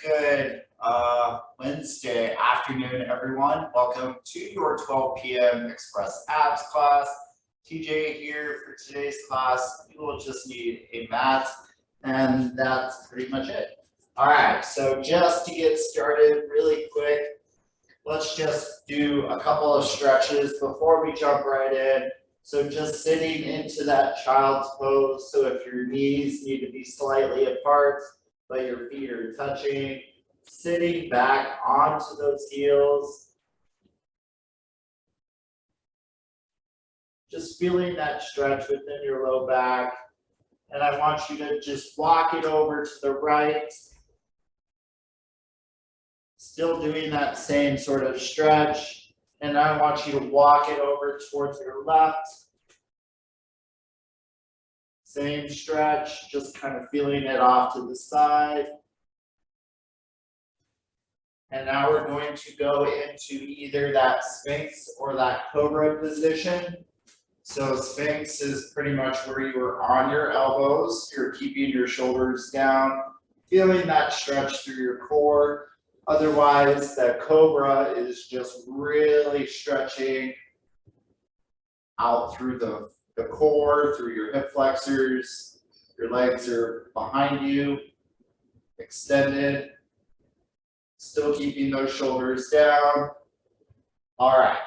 Good Wednesday afternoon, everyone. Welcome to your 12 p.m. Express Abs class. TJ here for today's class. You will just need a mat, and that's pretty much it. All right, so just to get started really quick, let's just do a couple of stretches before we jump right in. So just sitting into that child's pose. So if your knees need to be slightly apart, but your feet are touching, sitting back onto those heels. Just feeling that stretch within your low back. And I want you to just walk it over to the right. Still doing that same sort of stretch. And I want you to walk it over towards your left. Same stretch, just kind of feeling it off to the side. And now we're going to go into either that Sphinx or that Cobra position. So Sphinx is pretty much where you are on your elbows. You're keeping your shoulders down, feeling that stretch through your core. Otherwise, that Cobra is just really stretching out through the core, through your hip flexors. Your legs are behind you, extended. Still keeping those shoulders down. All right.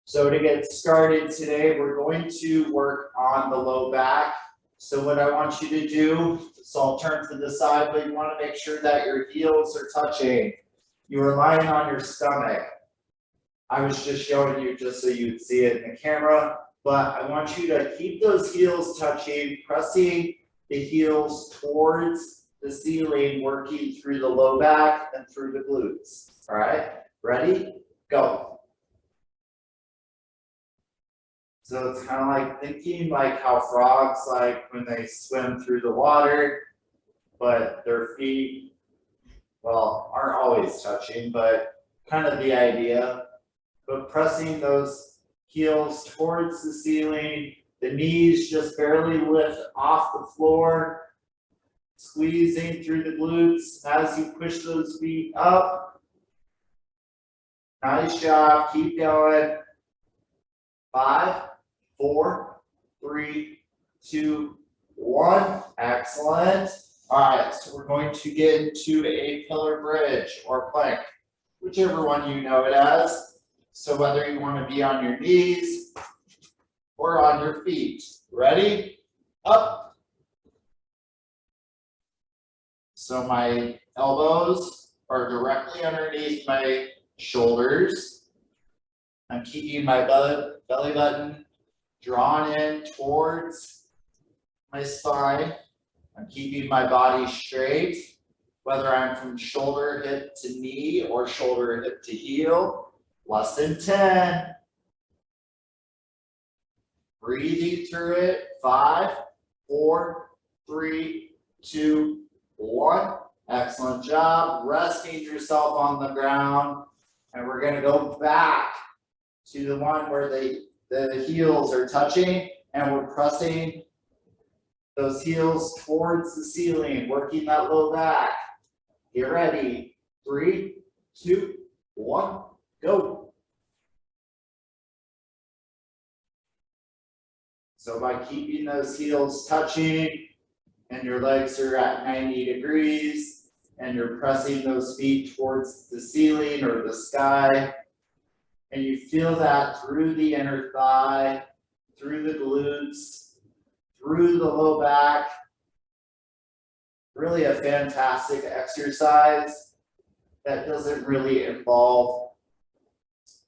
So to get started today, we're going to work on the low back. So what I want you to do, so I'll turn to the side, but you want to make sure that your heels are touching. You're lying on your stomach. I was just showing you just so you'd see it in the camera, but I want you to keep those heels touching, pressing the heels towards the ceiling, working through the low back and through the glutes. All right, ready? Go. So it's kind of like thinking like how frogs, like when they swim through the water, but their feet, well, aren't always touching, but kind of the idea. But pressing those heels towards the ceiling, the knees just barely lift off the floor. Squeezing through the glutes as you push those feet up. Nice job. Keep going. 5, 4, 3, 2, 1. Excellent. All right, so we're going to get into a pillar bridge or plank, whichever one you know it as. So whether you want to be on your knees or on your feet. Ready? Up. So my elbows are directly underneath my shoulders. I'm keeping my belly button drawn in towards my spine. I'm keeping my body straight, whether I'm from shoulder, hip to knee or shoulder, hip to heel. Less than 10. Breathing through it. 5, 4, 3, 2, 1. Excellent job. Resting yourself on the ground. And we're going to go back to the one where the heels are touching and we're pressing those heels towards the ceiling, working that low back. Get ready. 3, 2, 1, go. So by keeping those heels touching, and your legs are at 90 degrees, and you're pressing those feet towards the ceiling or the sky, and you feel that through the inner thigh, through the glutes, through the low back. Really a fantastic exercise that doesn't really involve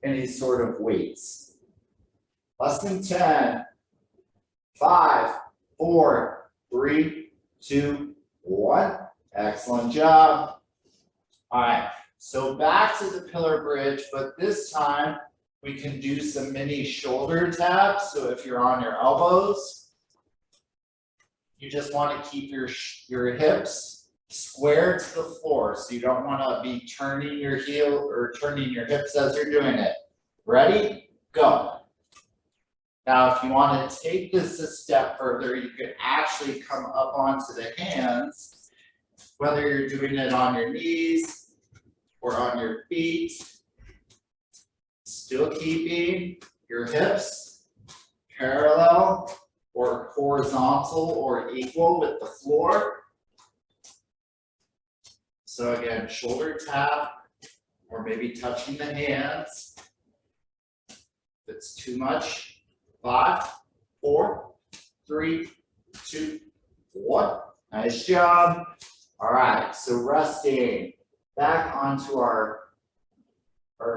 any sort of weights. Less than 10, 5, 4, 3, 2, 1. Excellent job. All right, so back to the pillar bridge, but this time we can do some mini shoulder taps. So if you're on your elbows, you just want to keep your hips square to the floor. So you don't want to be turning your heel or turning your hips as you're doing it. Ready? Go. Now, if you want to take this a step further, you could actually come up onto the hands whether you're doing it on your knees or on your feet, still keeping your hips parallel or horizontal or equal with the floor. So again, shoulder tap or maybe touching the hands. If it's too much, 5, 4, 3, 2, 1. Nice job. All right, so resting back onto our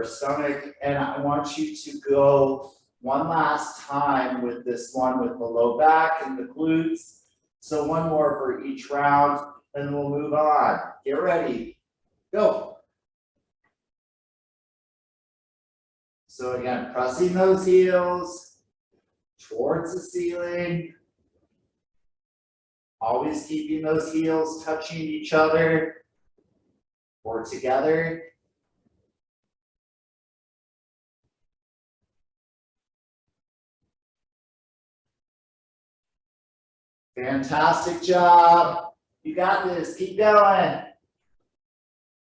stomach, and I want you to go one last time with this one with the low back and the glutes. So one more for each round, and we'll move on. Get ready. Go. So again, pressing those heels towards the ceiling. Always keeping those heels touching each other or together. Fantastic job. You got this. Keep going.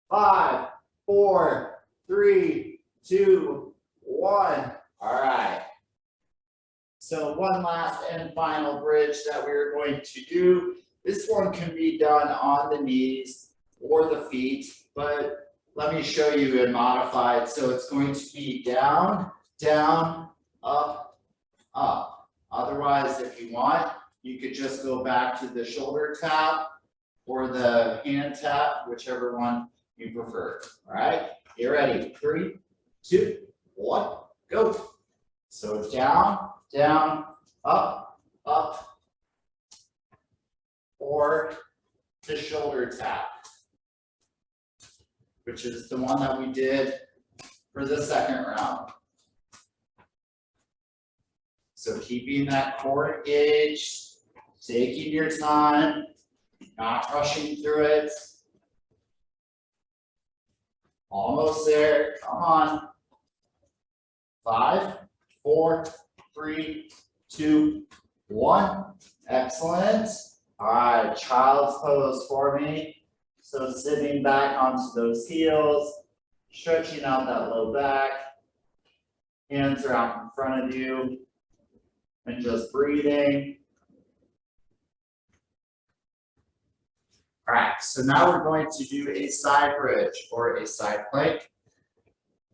5, 4, 3, 2, 1. All right. So one last and final bridge that we're going to do. This one can be done on the knees or the feet, but let me show you in modified. So it's going to be down, down, up, up. Otherwise, if you want, you could just go back to the shoulder tap or the hand tap, whichever one you prefer. All right, get ready. 3, 2, 1, go. So it's down, down, up, up, or the shoulder tap, which is the one that we did for the second round. So keeping that core engaged, taking your time, not rushing through it. Almost there, come on. 5, 4, 3, 2, 1. Excellent. All right, child's pose for me. So sitting back onto those heels, stretching out that low back. Hands are out in front of you. And just breathing. All right, so now we're going to do a side bridge or a side plank.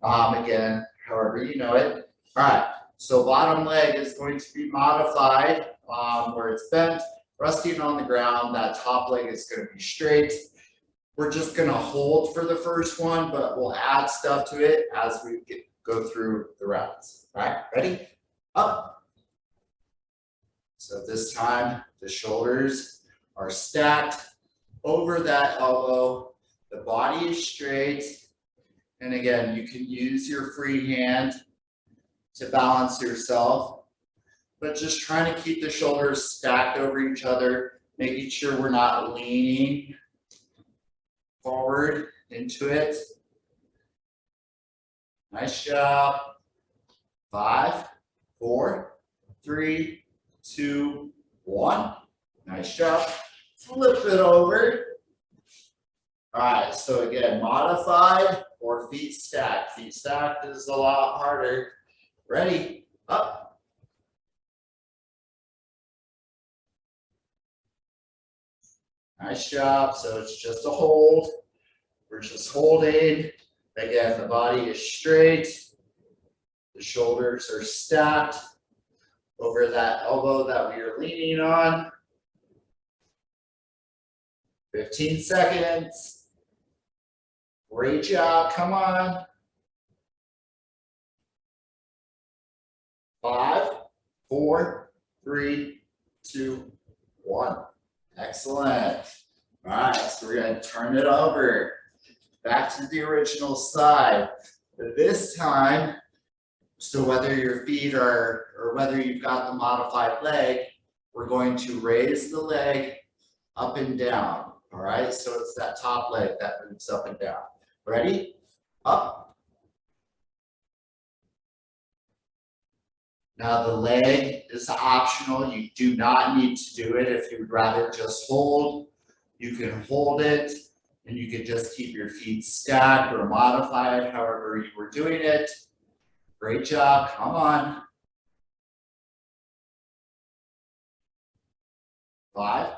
Again, however you know it. All right, so bottom leg is going to be modified where it's bent, resting on the ground. That top leg is going to be straight. We're just going to hold for the first one, but we'll add stuff to it as we go through the rounds. All right, ready? Up. So this time, the shoulders are stacked over that elbow. The body is straight. And again, you can use your free hand to balance yourself, but just trying to keep the shoulders stacked over each other, making sure we're not leaning forward into it. Nice job. 5, 4, 3, 2, 1. Nice job. Flip it over. All right, so again, modified or feet stacked. Feet stacked is a lot harder. Ready? Up. Nice job. So it's just a hold. We're just holding. Again, the body is straight. The shoulders are stacked over that elbow that we are leaning on. 15 seconds. Great job. Come on. 5, 4, 3, 2, 1. Excellent. All right, so we're going to turn it over. Back to the original side. This time, so whether your feet are, or whether you've got the modified leg, we're going to raise the leg up and down. All right, so it's that top leg that moves up and down. Ready? Up. Now the leg is optional. You do not need to do it if you would rather just hold. You can hold it, and you can just keep your feet stacked or modified, however you were doing it. Great job, come on. 5,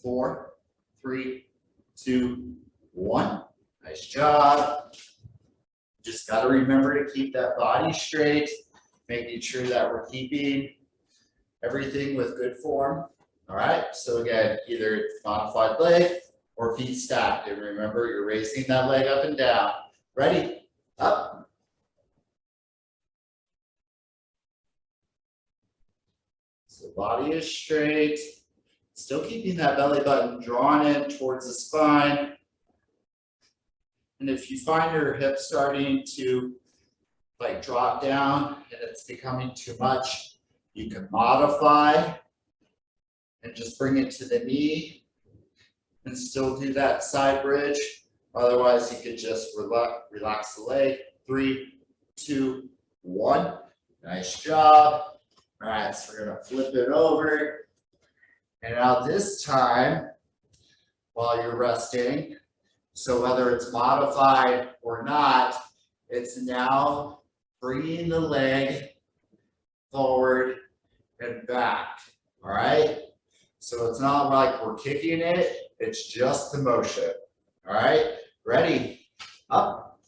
4, 3, 2, 1. Nice job. Just got to remember to keep that body straight, making sure that we're keeping everything with good form. All right, so again, either modified leg or feet stacked. And remember, you're raising that leg up and down. Ready? Up. So body is straight. Still keeping that belly button drawn in towards the spine. And if you find your hips starting to like drop down and it's becoming too much, you can modify and just bring it to the knee and still do that side bridge. Otherwise, you could just relax the leg. 3, 2, 1. Nice job. All right, so we're gonna flip it over. And now this time, while you're resting, so whether it's modified or not, it's now bringing the leg forward and back, all right? So it's not like we're kicking it, it's just the motion, all right? Ready, up.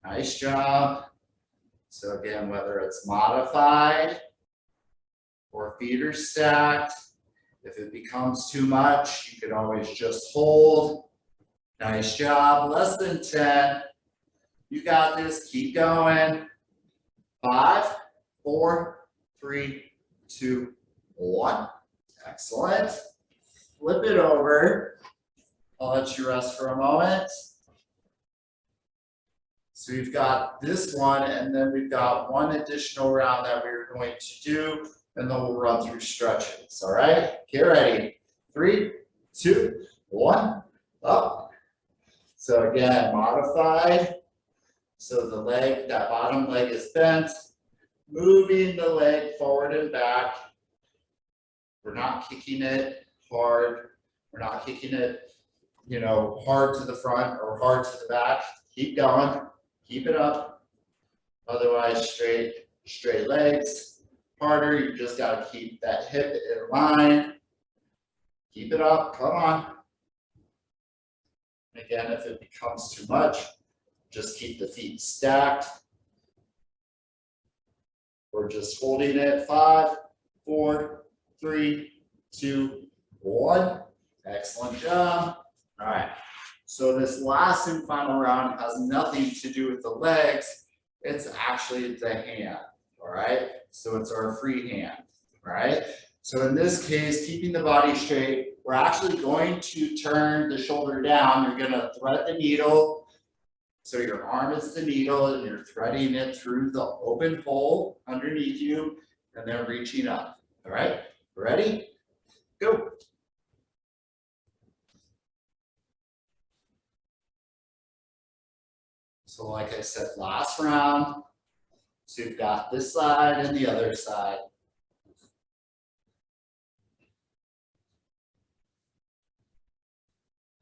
Nice job. So again, whether it's modified or feet are stacked, if it becomes too much, you can always just hold. Nice job, less than 10. You got this, keep going. 5, 4, 3, 2, 1. Excellent. Flip it over. I'll let you rest for a moment. So we've got this one, and then we've got one additional round that we're going to do, and then we'll run through stretches, all right? Get ready. 3, 2, 1, up. So again, modified. So the leg, that bottom leg is bent, moving the leg forward and back. We're not kicking it hard. We're not kicking it, hard to the front or hard to the back. Keep going. Keep it up. Otherwise, straight legs. Harder, you just got to keep that hip in line. Keep it up. Come on. Again, if it becomes too much, just keep the feet stacked. We're just holding it. 5, 4, 3, 2, 1. Excellent job. All right. So this last and final round has nothing to do with the legs. It's actually the hand. All right. So it's our free hand. All right. So in this case, keeping the body straight, we're actually going to turn the shoulder down. You're going to thread the needle. So your arm is the needle and you're threading it through the open hole underneath you and then reaching up. All right. Ready? Go. So like I said, last round. So you've got this side and the other side.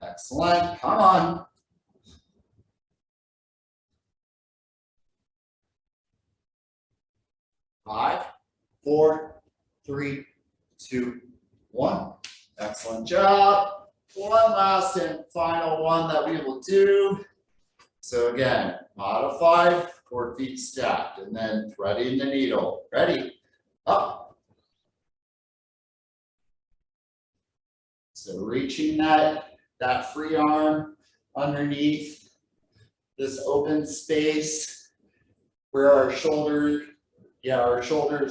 Excellent. Come on. Five, 4, 3, 2, 1. Excellent job. One last and final one that we will do. So again, modified or feet stacked, and then threading the needle. Ready? Up. So reaching that free arm underneath this open space where our shoulders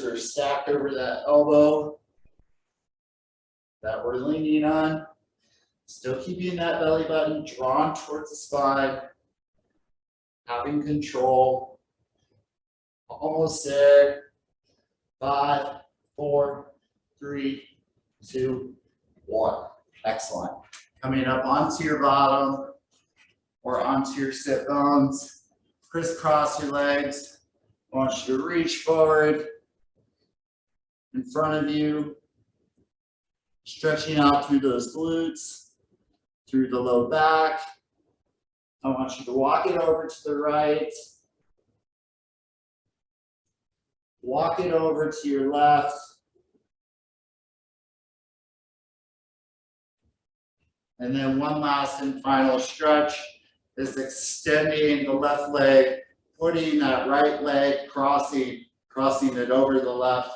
are stacked over that elbow that we're leaning on. Still keeping that belly button drawn towards the spine. Having control. Almost there. 5, 4, 3, 2, 1. Excellent. Coming up onto your bottom or onto your sit bones. Crisscross your legs. I want you to reach forward in front of you, stretching out through those glutes, through the low back. I want you to walk it over to the right. Walk it over to your left. And then one last and final stretch is extending the left leg, putting that right leg, crossing it over the left,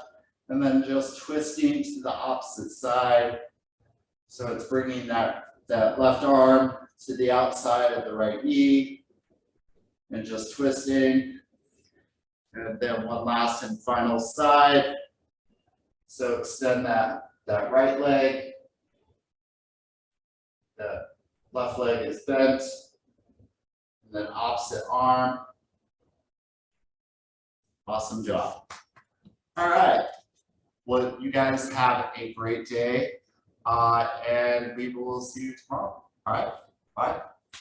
and then just twisting to the opposite side. So it's bringing that left arm to the outside of the right knee and just twisting. And then one last and final side. So extend that right leg. The left leg is bent. And then opposite arm. Awesome job. All right. Well, you guys have a great day. And we will see you tomorrow. All right. Bye.